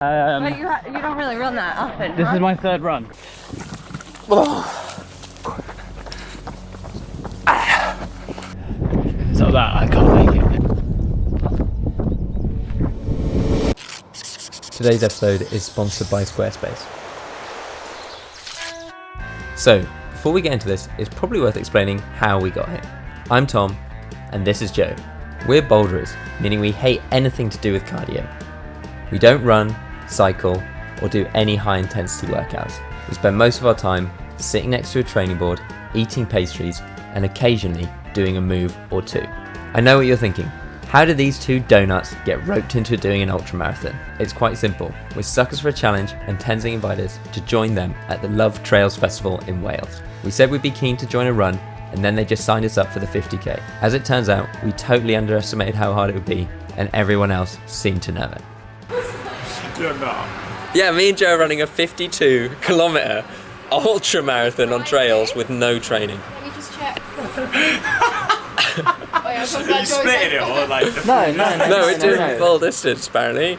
But you don't really run that often. This is my third run. So that I can't make it. Today's episode is sponsored by Squarespace. So, before we get into this, it's probably worth explaining how we got here. I'm Tom, and this is Joe. We're boulderers, meaning we hate anything to do with cardio. We don't run, cycle, or do any high intensity workouts. We spend most of our time sitting next to a training board, eating pastries, and occasionally doing a move or two. I know what you're thinking. How did these two donuts get roped into doing an ultramarathon? It's quite simple. We're suckers for a challenge, and Tenzing invited us to join them at the Love Trails Festival in Wales. We said we'd be keen to join a run, and then they just signed us up for the 50k. As it turns out, we totally underestimated how hard it would be, and everyone else seemed to know it. You're not. Yeah, me and Joe are running a 52-kilometre ultramarathon on trails with no training. Let me just check. Are you splitting it or like the No, we're doing full distance apparently.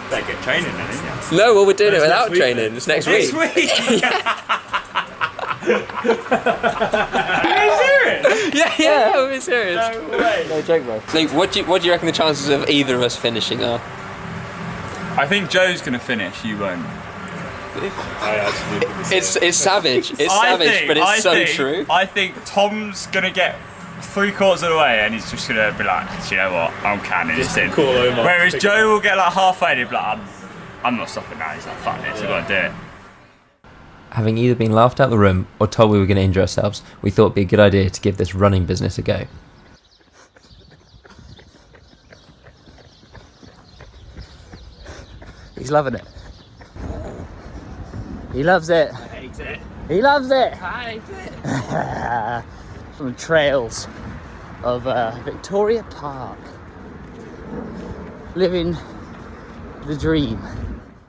Better get training then, isn't you? No, well we're doing it That's without next week, training. then. It's next week. Are you serious? Yeah, I'm serious. No way. No joke, bro. So, what do you reckon the chances of either of us finishing are? I think Joe's gonna finish, you won't. It's savage. It's savage, but it's so true. I think Tom's gonna get 3/4 of the way and he's just gonna be like, do you know what, I'm canning this in. Call Omar. Whereas Joe will get like halfway and he'll be like, I'm not stopping now. He's like, fuck this, I've got to do it. Having either been laughed out the room or told we were going to injure ourselves, we thought it'd be a good idea to give this running business a go. He's loving it. He loves it. He loves it. From the trails of Victoria Park. Living the dream.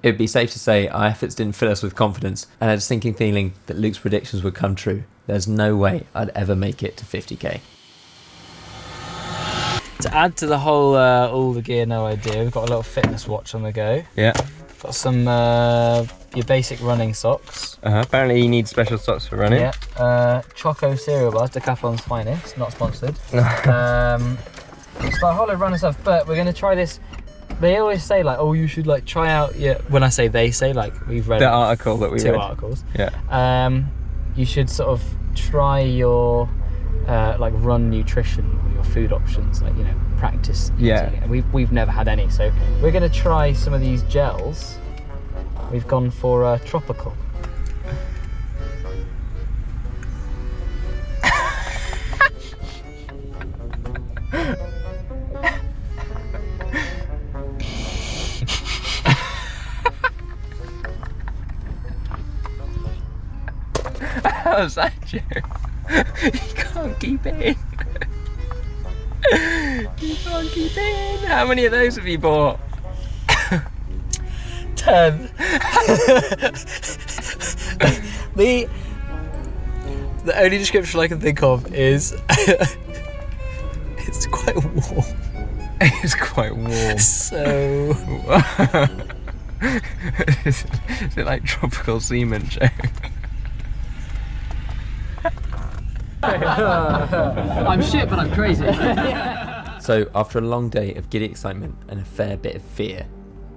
It would be safe to say our efforts didn't fill us with confidence, and I had a sinking feeling that Luke's predictions would come true. There's no way I'd ever make it to 50k. To add to the whole all the gear no idea, we've got a little fitness watch on the go. Yeah. Got some your basic running socks. Apparently you need special socks for running. Yeah. Choco cereal bars, Decathlon's finest, not sponsored. So a whole lot of running stuff, but we're gonna try this. They always say like, oh, you should like try out. Yeah. When I say they say, like we've read The article that we read. 2 articles. Yeah. You should sort of try your like run nutrition or your food options, like, you know, practice eating. Yeah. We've never had any, so we're gonna try some of these gels. We've gone for tropical. How's that, Joe? You can't keep it in. You can't keep it in. How many of those have you bought? 10. The only description I can think of is it's quite warm. It's quite warm. So Is it like tropical semen, Joe? I'm shit, but I'm crazy. So, after a long day of giddy excitement and a fair bit of fear,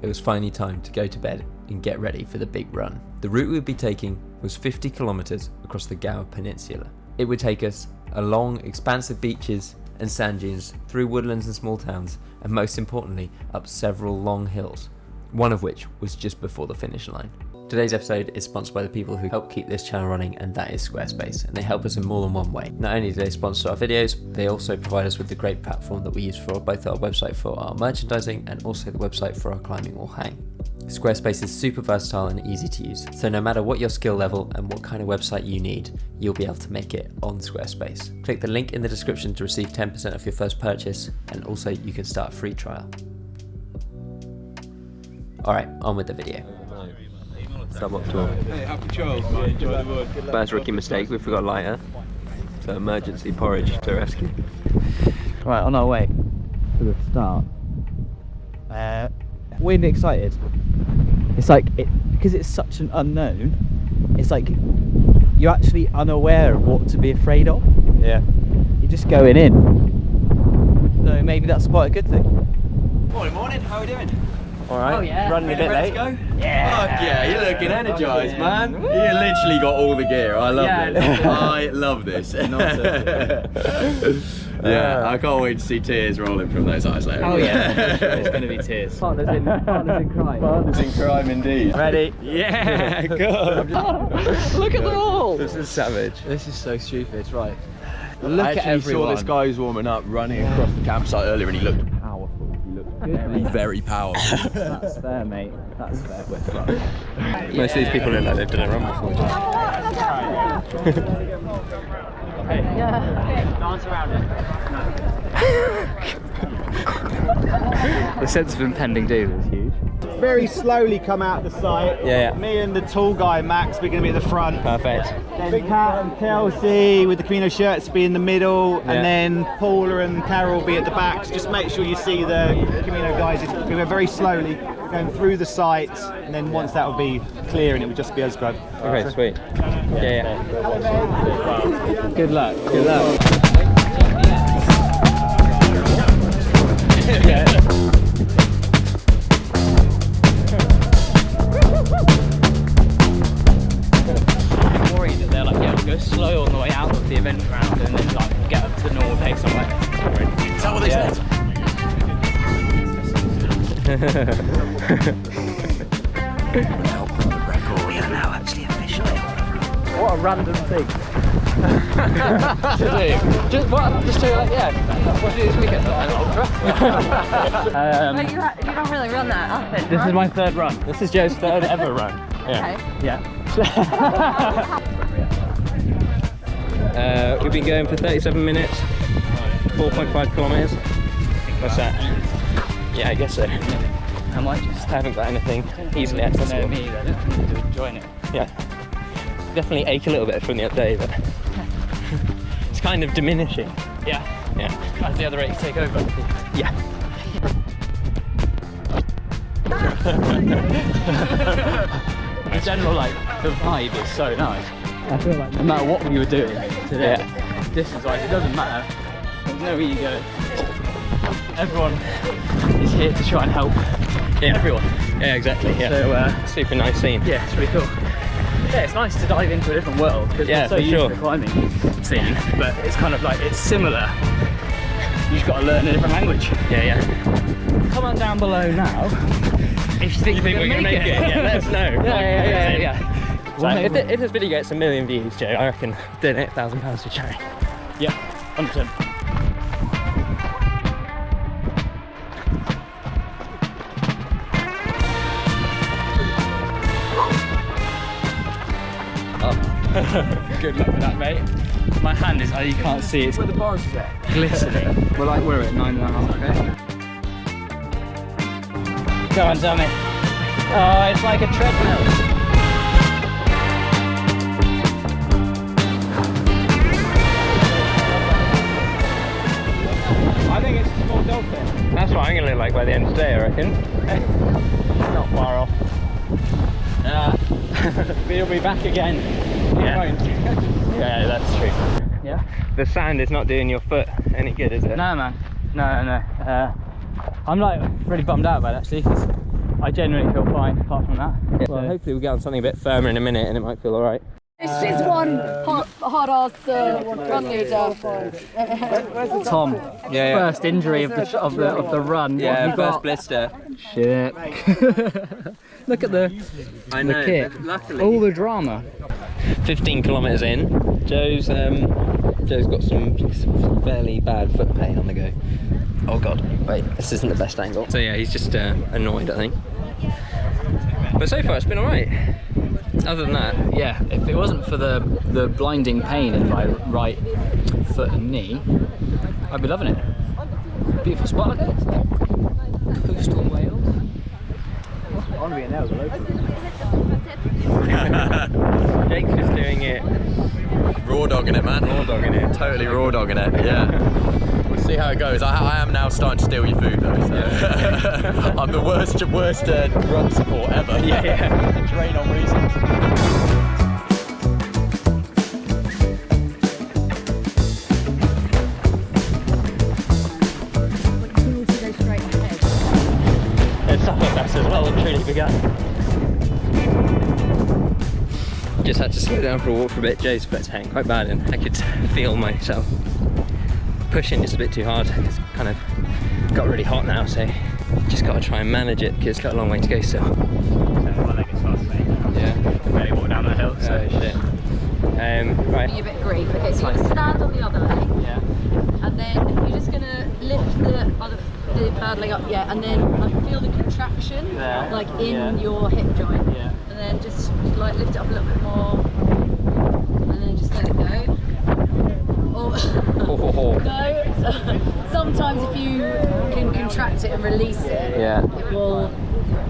it was finally time to go to bed and get ready for the big run. The route we would be taking was 50 kilometres across the Gower Peninsula. It would take us along expansive beaches and sand dunes, through woodlands and small towns, and most importantly, up several long hills, one of which was just before the finish line. Today's episode is sponsored by the people who help keep this channel running, and that is Squarespace, and they help us in more than one way. Not only do they sponsor our videos, they also provide us with the great platform that we use for both our website for our merchandising and also the website for our climbing wall hang. Squarespace is super versatile and easy to use, so no matter what your skill level and what kind of website you need, you'll be able to make it on Squarespace. Click the link in the description to receive 10% off your first purchase, and also you can start a free trial. Alright, on with the video. Suboptimal. Hey, happy trails, man. Enjoy the work. First rookie mistake, we forgot lighter. So emergency porridge to rescue. Right, on our way to the start. weirdly excited. It's like, because it's such an unknown, it's like you're actually unaware of what to be afraid of. Yeah. You're just going in. So maybe that's quite a good thing. Morning, how are we doing? Alright, Oh, yeah. running a bit Ready late. to go? Yeah. Fuck yeah, you're looking energised, man. You literally got all the gear. I love this. I love this. Yeah, I can't wait to see tears rolling from those eyes later. Oh yeah, it's going to be tears. Partners in crime. Partners in crime indeed. Ready? Yeah, good. Look at them all. This is savage. This is so stupid, right? I Look at actually everyone. saw this guy who's warming up running across the campsite earlier and he looked powerful. He looked very powerful. That's fair, mate. That's fair. Most of these people look like they've done a run before. Dance around it. The sense of impending doom is huge. Very slowly come out the site. Yeah. Me and the tall guy Max, we're going to be at the front. Perfect. Then Kat and Kelsey with the Camino shirts be in the middle, Yeah. and then Paula and Carol be at the back. So just make sure you see the Camino guys. It's going to go very slowly, going through the site, and then once that will be clear, and it will just be us guys. Okay, sweet. Yeah. Good luck. Good luck. I'm worried that they're like, yeah, we'll go slow on the way out of the event ground and then like get up to normal pace on like. Is that what they said? What a random thing to do. Just do like, yeah. What do you do this weekend? An ultra. But you don't really run that often. This right? is my third run. This is Joe's third ever run. Okay. Yeah. We've been going for 37 minutes, 4.5 kilometres. What's that? Yeah, I guess so. I might just I haven't got anything easily know accessible. me, I don't need to join it. Yeah. Definitely ache a little bit from the other day, but it's kind of diminishing. Yeah. Yeah. As the other eight take over. Yeah. In general, like, the vibe is so nice. I feel like no matter what we were doing today, distance-wise, it doesn't matter. There's no ego. Everyone is here to try and help. Yeah. Everyone. Yeah, exactly. Yeah. So, super nice scene. yeah, it's really cool. Yeah, it's nice to dive into a different world because Yeah, we're so for used sure. to the climbing scene, but it's kind of like, it's similar. You just got to learn a different language. Yeah. Comment down below now if you think we're gonna make it. Yeah, let us know. Yeah. So if this video gets 1 million views, Joe, I reckon donate £1,000 to charity. Yeah, 100%. Good luck with that, mate. My hand is, you can't see, it's where the bars is at. Glistening. We're at 9.5, okay? Go on, Tommy. Oh, it's like a treadmill. I think it's a small dolphin. That's what I'm going to look like by the end of the day, I reckon. Not far off. But you'll be back again. Yeah. Yeah, that's true. Yeah? The sand is not doing your foot any good, is it? No, man. No. I'm like really bummed out about it actually, because I genuinely feel fine apart from that. Yeah, well, hopefully we'll get on something a bit firmer in a minute and it might feel alright. This is one hot ass run leader. Tom, first injury of the run. Yeah, what have you first got? blister. Shit. Look at the kit. but luckily. All the drama. 15 kilometres in, Joe's got some fairly bad foot pain on the go. Oh god, wait, this isn't the best angle. So yeah, he's just annoyed, I think. But so far it's been alright. Other than that, Yeah, if it wasn't for the blinding pain in my right foot and knee, I'd be loving it. Beautiful spot, look at it. Coastal Wales. I want to be in there with a local. Jake's just doing it Raw dog dogging it, man. Raw dogging it. Totally raw dogging it, yeah. We'll see how it goes. I am now starting to steal your food though, so. I'm the worst run support ever. Yeah. Train on reasons. There's something that's as well and truly begun. Just had to slow down for a walk for a bit. Joe's foot's hanging quite bad and I could feel myself pushing just a bit too hard. It's kind of got really hot now, so just got to try and manage it because it's got a long way to go still. So my leg is fast, mate. Yeah. I can barely walk down that hill. So. Oh shit. Right. Be a bit grief. Okay, so you're gonna stand on the other leg, Yeah. and then you're just gonna lift the bad leg up, yeah, and then feel the contraction, There. like in your hip joint, Yeah. and then just like lift it up a little bit more, and then just let it go. Or no. Sometimes if you can contract it and release it, Yeah. it will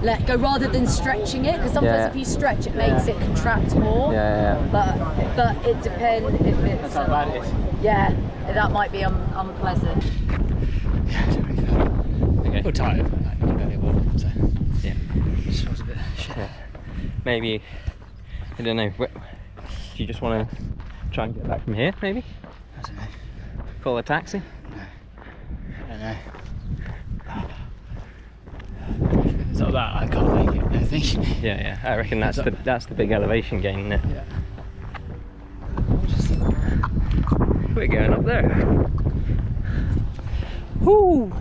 let go rather than stretching it. Because sometimes Yeah. if you stretch, it makes it contract more. Yeah. But it depends if it's. That's how bad it is. Yeah, that might be unpleasant. Okay. We're tired. I barely walk, so. Yeah. Just feels a bit shit. Yeah. Maybe, I don't know, do you just want to try and get back from here, maybe? I don't know. Call a taxi? I don't know. It's not that I can't make it, I think. Yeah, I reckon that's the big elevation gain, isn't it? Yeah. We're going up there. Woo!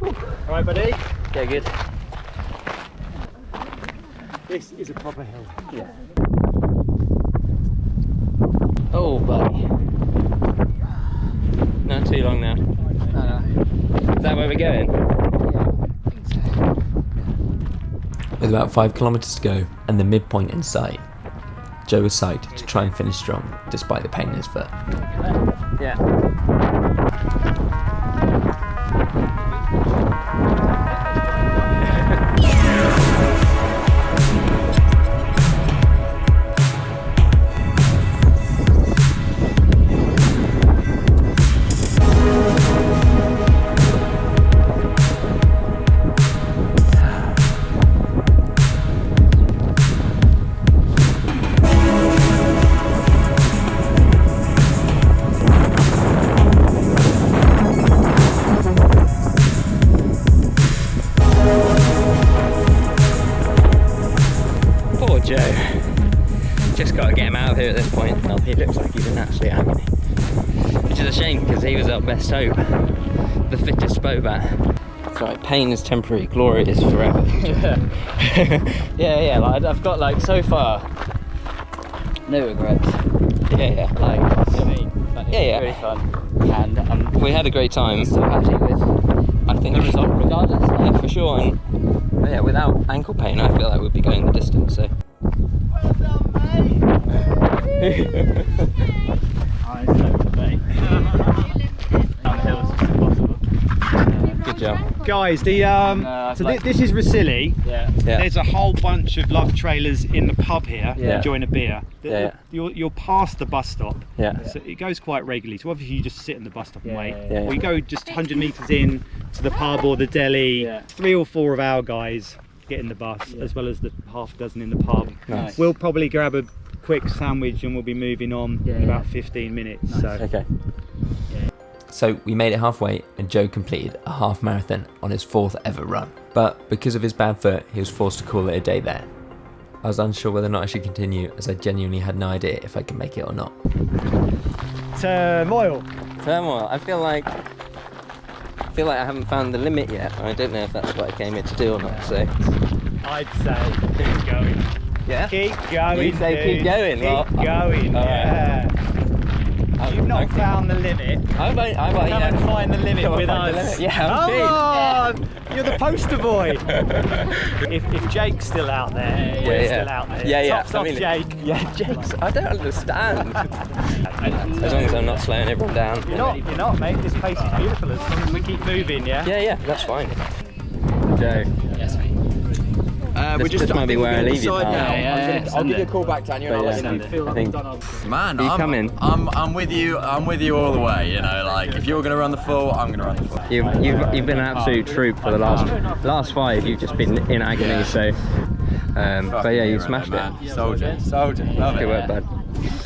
Alright, buddy. Yeah, good. This is a proper hill. Yeah. Oh, buddy. Not too long now. Is that where we're going? With about 5 kilometers to go and the midpoint in sight, Joe was psyched to try and finish strong despite the pain in his foot. Yeah. Poor Joe. Just got to get him out of here at this point. Well, he looks like he's in absolute agony. Which is a shame because he was our best hope. The fittest Bobat. It's right, pain is temporary, glory is forever. yeah, like I've got like so far no regrets. Yeah. Like, I mean, yeah. Really fun. And we had a great time. So happy with I think the result regardless. Yeah, for sure. And yeah, without ankle pain I feel like we'd be going the distance, so. Well done, mate. I'm so pathetic. Down the hills is impossible. Good job. Guys, the this is Rasili. Yeah. There's a whole bunch of love trailers in the pub here. Yeah. Enjoying a beer. Yeah. You're past the bus stop. Yeah. So it goes quite regularly. So obviously you just sit in the bus stop and wait. Yeah. We go just 100 meters in to the pub or the deli. Yeah. 3 or 4 of our guys get in the bus, as well as the half dozen in the pub. Nice. We'll probably grab a quick sandwich and we'll be moving on in about 15 minutes. So. Okay. So we made it halfway and Joe completed a half marathon on his 4th ever run. But because of his bad foot, he was forced to call it a day there. I was unsure whether or not I should continue, as I genuinely had no idea if I could make it or not. Turmoil. I feel like I haven't found the limit yet. I don't know if that's what I came here to do or not, so. I'd say keep going. Yeah? Keep going. You say keep going? Keep Well, going. all Yeah. You've not found the limit. Come and find the limit Come and with find the us. limit. Yeah, I'm Come on! You're the poster boy. if Jake's still out there, we're still out there. Tops off Jake. Yeah, Jake's. I don't understand. As long as I'm not slowing everyone down. You're not, mate. This place is beautiful as long as we keep moving, yeah? Yeah, that's fine. Joe. this might be where I leave you. I'll give you a call back, Tanya, and I'll let you know. I think. Man, You come in. I'm with you. I'm with you all the way. You know, like if you're gonna run the full, I'm gonna run the full. You've been an absolute troop for the last 5. You've just been in agony. So, but yeah, you smashed it. Soldier, love it. Good work, bud.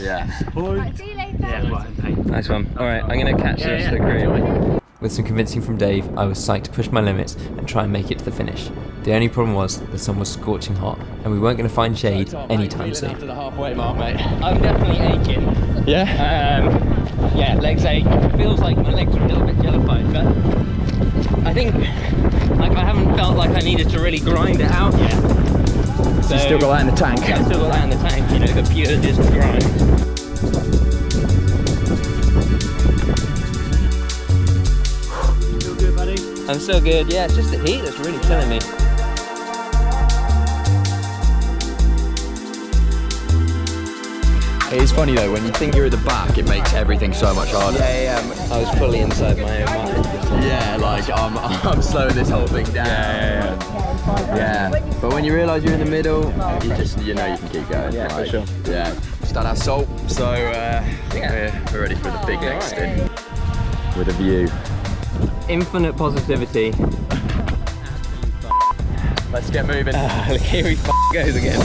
Yeah. See you later. Nice one. All right, I'm gonna catch the rest of the crew. With some convincing from Dave, I was psyched to push my limits and try and make it to the finish. The only problem was the sun was scorching hot and we weren't going to find shade anytime soon. After the halfway mark, mate. I'm definitely aching. Yeah. Yeah, legs ache. Feels like my legs are a little bit jellified, but I think like I haven't felt like I needed to really grind it out yet. So You still got that in the tank. Yeah, I've still got that in the tank, you know, the pure just grind. I'm so good, yeah, it's just the heat that's really killing me. It is funny though, when you think you're at the back, it makes everything so much harder. Yeah, I was fully inside my own mind. Yeah, like I'm slowing this whole thing down. Yeah. But when you realise you're in the middle, you know you can keep going. Yeah, right? for sure. Yeah. Just done our salt, so we're ready for the big next stint. With a view. Infinite positivity. Let's get moving. Look, here he goes again.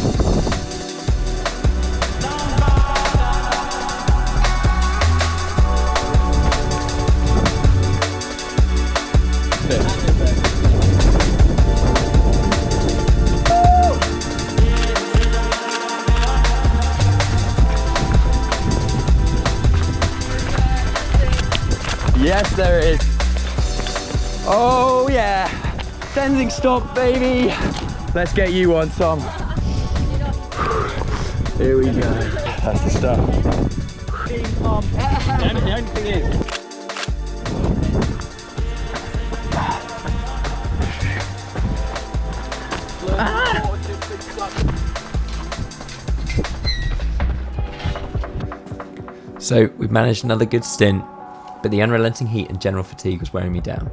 Yes, there it is. Oh yeah, Tenzing stop, baby. Let's get you one, Tom. Here we go. That's the stuff. The only thing is, So we'd managed another good stint, but the unrelenting heat and general fatigue was wearing me down.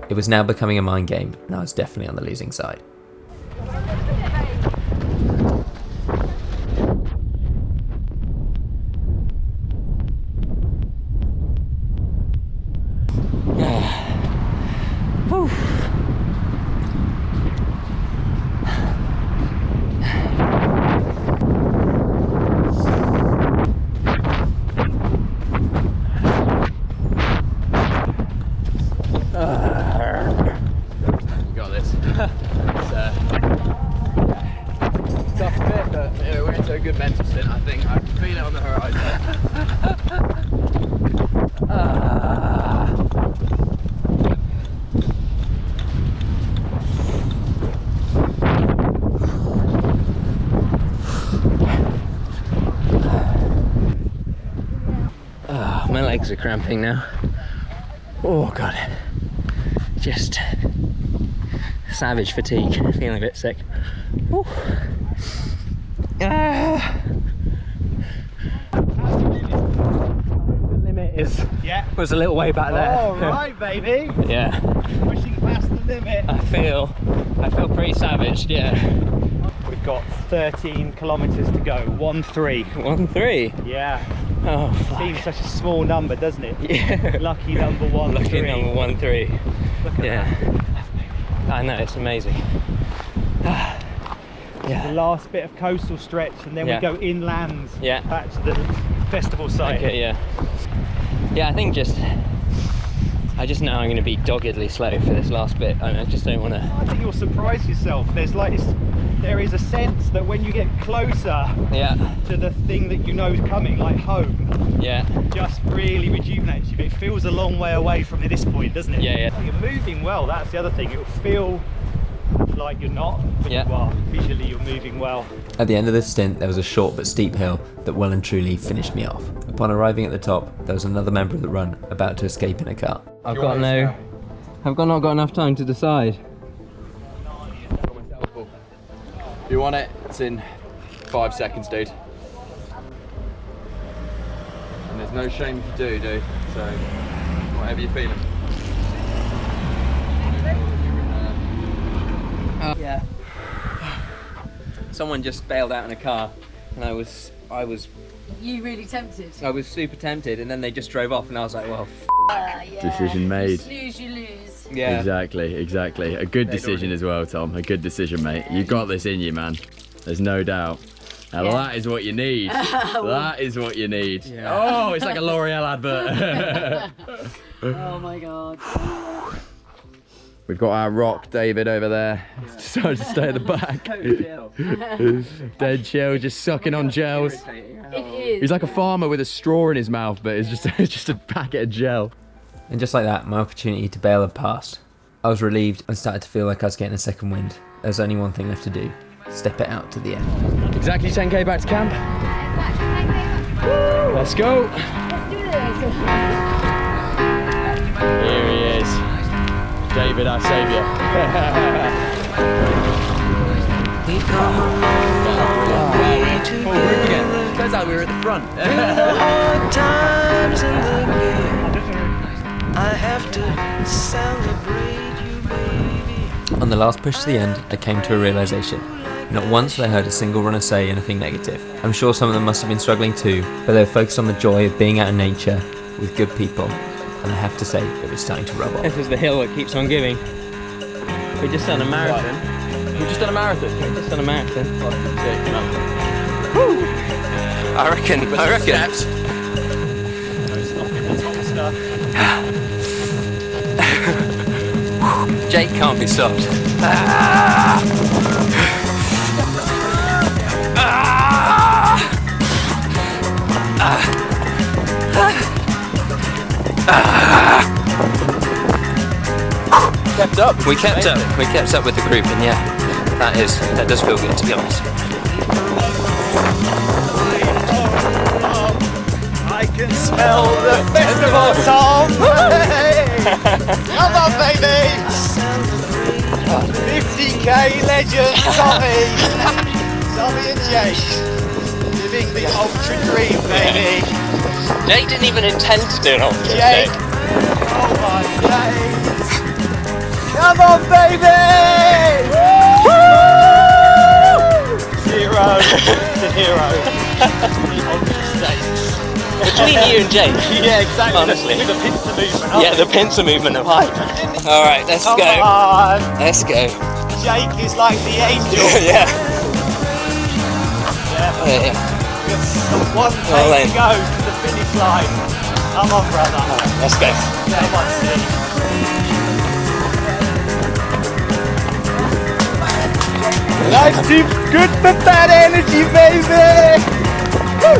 It was now becoming a mind game, and I was definitely on the losing side. my legs are cramping now. Oh god, just savage fatigue, feeling a bit sick. Woo. The limit was a little way back there. All right, baby. Yeah. Pushing past the limit. I feel pretty savaged, yeah. We've got 13 kilometers to go. 1-3. 1-3? Yeah. Oh, fuck. Seems such a small number, doesn't it? Yeah. Lucky number 1-3. Lucky number 1-3. Look at Yeah. I know, it's amazing. The last bit of coastal stretch, and then we go inland back to the festival site. Okay, yeah. Yeah, I think I just know I'm going to be doggedly slow for this last bit, and I just don't want to. I think you'll surprise yourself. There is a sense that when you get closer to the thing that you know is coming, like home, just really rejuvenates you. But it feels a long way away from this point, doesn't it? Yeah. You're moving well. That's the other thing. It'll feel like you're not, but you are. Visually, you're moving well. At the end of this stint, there was a short but steep hill that well and truly finished me off. Upon arriving at the top, there was another member of the run about to escape in a car. I've not got enough time to decide. If you want it, it's in 5 seconds, dude. And there's no shame if you do, dude. So, whatever you're feeling. Yeah. someone just bailed out in a car, and I was You really tempted. I was super tempted, and then they just drove off, and I was like, well, Yeah. Decision made. You snooze, you lose. yeah. Exactly. A good decision as well, Tom. A good decision, mate. You got this in you, man. There's no doubt. Now that is what you need. That is what you need. Yeah. Oh, it's like a L'Oreal advert. Oh my god. We've got our rock, David, over there. Decided to stay at the back. Dead chill, just sucking on gels. It is. He's like a farmer with a straw in his mouth, but it's just a packet of gel. And just like that, my opportunity to bail had passed. I was relieved and started to feel like I was getting a second wind. There was only one thing left to do: step it out to the end. Exactly 10k back to camp. Let's go. Let's do this. Here he is. David, our saviour. Full group again. Turns out we were at the front. On the last push to the end, I came to a realisation. Not once had I heard a single runner say anything negative. I'm sure some of them must have been struggling too, but they were focused on the joy of being out in nature with good people, and I have to say it was starting to rub off. This is the hill that keeps on giving. We just done a marathon. We've just done a marathon. We just done a marathon. I reckon. Steps. Jake can't be stopped. Kept up. We kept up with the group, and yeah, that does feel good, to be honest. I can smell the festival, Tom! Come on, baby! 50k legend, Tommy and Jake, living the ultra dream, baby. Jake didn't even intend to do an ultra. Jake, oh my days! Come on, baby! Woo! Zero to hero. The ultra stakes. Between you and Jake. Yeah, exactly. Honestly. With the pincer movement. Yeah, the pincer movement of hype. Alright, let's Come go. on. Let's go. Jake is like the angel. Yeah. Yeah. One Well day to then. go to the finish line. Come on, brother. Let's go. Come on, Steve. Life's too good for bad energy, baby. Woo.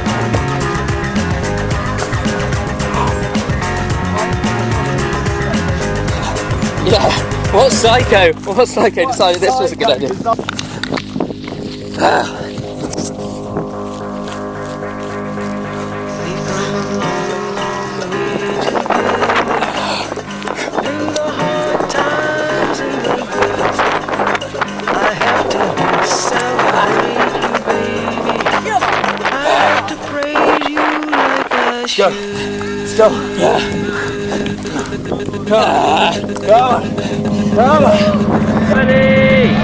Yeah. What psycho decided this was a good idea? Go. Let's go. Come on. Come on. Ready.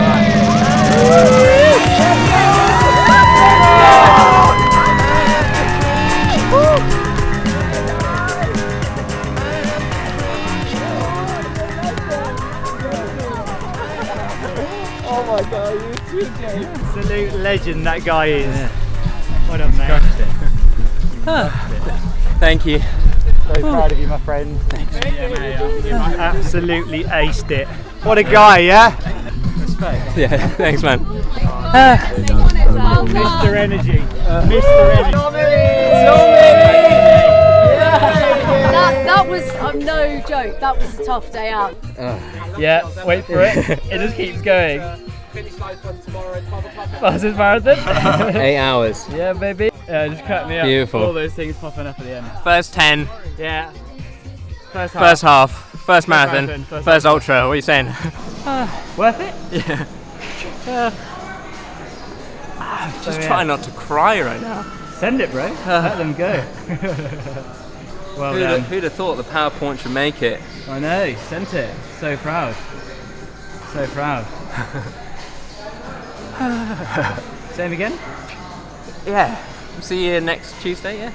Oh my god, you're too good. Absolute legend that guy is. Yeah. Well done, mate. Thank you. So proud of you, my friend. Thanks. Absolutely aced it. What a guy, yeah? Respect. Yeah, thanks, man. Mr. Energy. Mr. Energy. That was, no joke, that was a tough day out. Yeah, wait for it. It just keeps going. Fastest marathon. 8 hours. Yeah, baby. Yeah, just cut me up. Beautiful. All those things popping up at the end. First 10. Yeah. First half. First marathon. marathon, First ultra. What are you saying? Worth it? Yeah. Just try not to cry right now. Send it, bro. Let them go. Well done. Who'd have thought the PowerPoint should make it? I know, sent it. So proud. So proud. Same again? Yeah. See you next Tuesday, yeah?